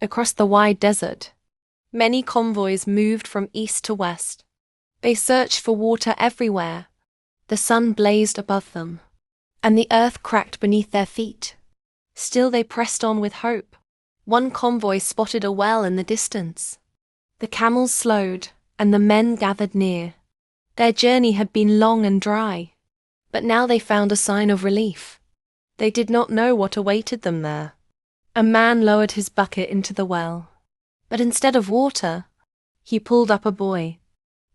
Across the wide desert, many convoys moved from east to west. They searched for water everywhere. The sun blazed above them, and the earth cracked beneath their feet. Still they pressed on with hope. One convoy spotted a well in the distance. The camels slowed, and the men gathered near. Their journey had been long and dry, but now they found a sign of relief. They did not know what awaited them there. A man lowered his bucket into the well, but instead of water, he pulled up a boy.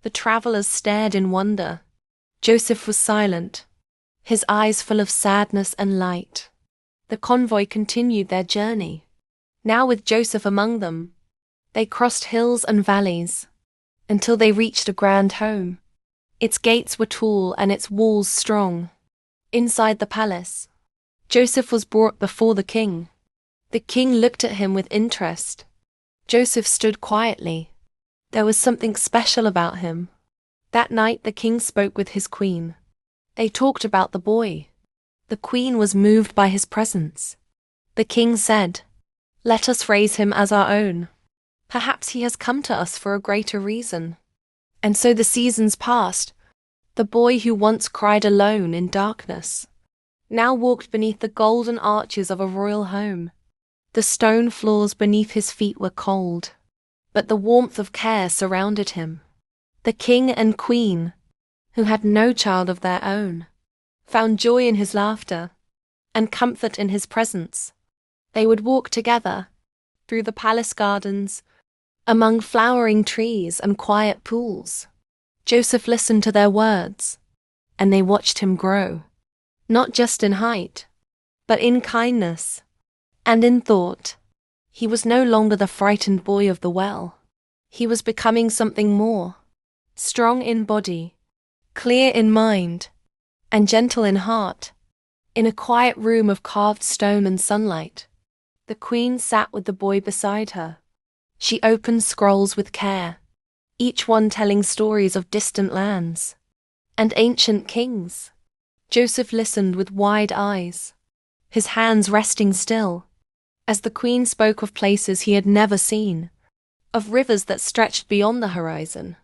The travelers stared in wonder. Joseph was silent, his eyes full of sadness and light. The convoy continued their journey. Now with Joseph among them, they crossed hills and valleys, until they reached a grand home. Its gates were tall and its walls strong. Inside the palace, Joseph was brought before the king. The king looked at him with interest. Joseph stood quietly. There was something special about him. That night the king spoke with his queen. They talked about the boy. The queen was moved by his presence. The king said, "Let us raise him as our own. Perhaps he has come to us for a greater reason." And so the seasons passed. The boy who once cried alone in darkness now walked beneath the golden arches of a royal home. The stone floors beneath his feet were cold, but the warmth of care surrounded him. The king and queen, who had no child of their own, found joy in his laughter and comfort in his presence. They would walk together through the palace gardens, among flowering trees and quiet pools. Joseph listened to their words, and they watched him grow, not just in height, but in kindness and in thought. He was no longer the frightened boy of the well. He was becoming something more, strong in body, clear in mind, and gentle in heart. In a quiet room of carved stone and sunlight, the queen sat with the boy beside her. She opened scrolls with care, each one telling stories of distant lands and ancient kings. Joseph listened with wide eyes, his hands resting still, as the queen spoke of places he had never seen, of rivers that stretched beyond the horizon,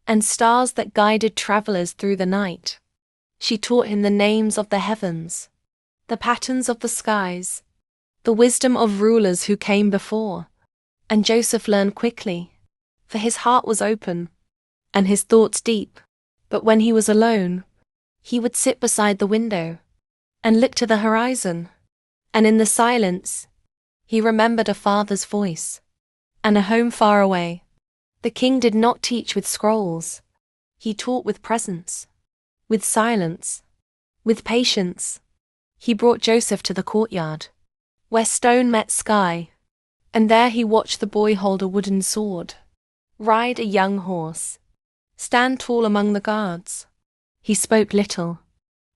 and stars that guided travelers through the night. She taught him the names of the heavens, the patterns of the skies, the wisdom of rulers who came before. And Joseph learned quickly, for his heart was open and his thoughts deep. But when he was alone, he would sit beside the window and look to the horizon, and in the silence, he remembered a father's voice and a home far away. The king did not teach with scrolls. He taught with presence, with silence, with patience. He brought Joseph to the courtyard, where stone met sky, and there he watched the boy hold a wooden sword, ride a young horse, stand tall among the guards. He spoke little,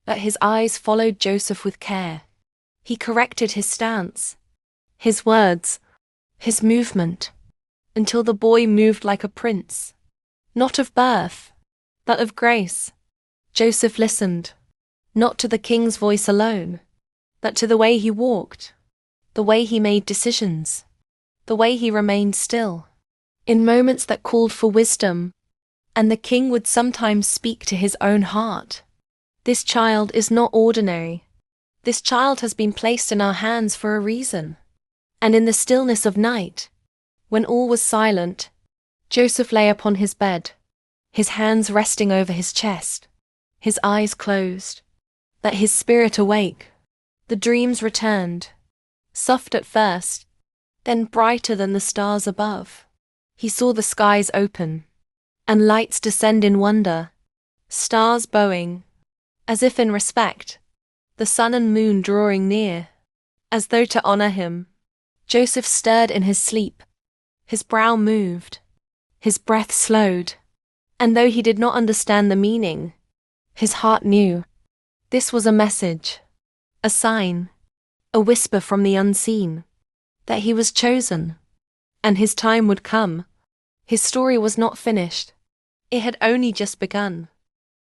but his eyes followed Joseph with care. He corrected his stance, his words, his movement, until the boy moved like a prince, not of birth, but of grace. Joseph listened, not to the king's voice alone, but to the way he walked, the way he made decisions, the way he remained still, in moments that called for wisdom, and the king would sometimes speak to his own heart. This child is not ordinary. This child has been placed in our hands for a reason. And in the stillness of night, when all was silent, Joseph lay upon his bed, his hands resting over his chest, his eyes closed. Let his spirit awake. The dreams returned, soft at first, then brighter than the stars above. He saw the skies open, and lights descend in wonder, stars bowing, as if in respect, the sun and moon drawing near, as though to honor him. Joseph stirred in his sleep. His brow moved, his breath slowed, and though he did not understand the meaning, his heart knew. This was a message, a sign, a whisper from the unseen, that he was chosen, and his time would come. His story was not finished. It had only just begun.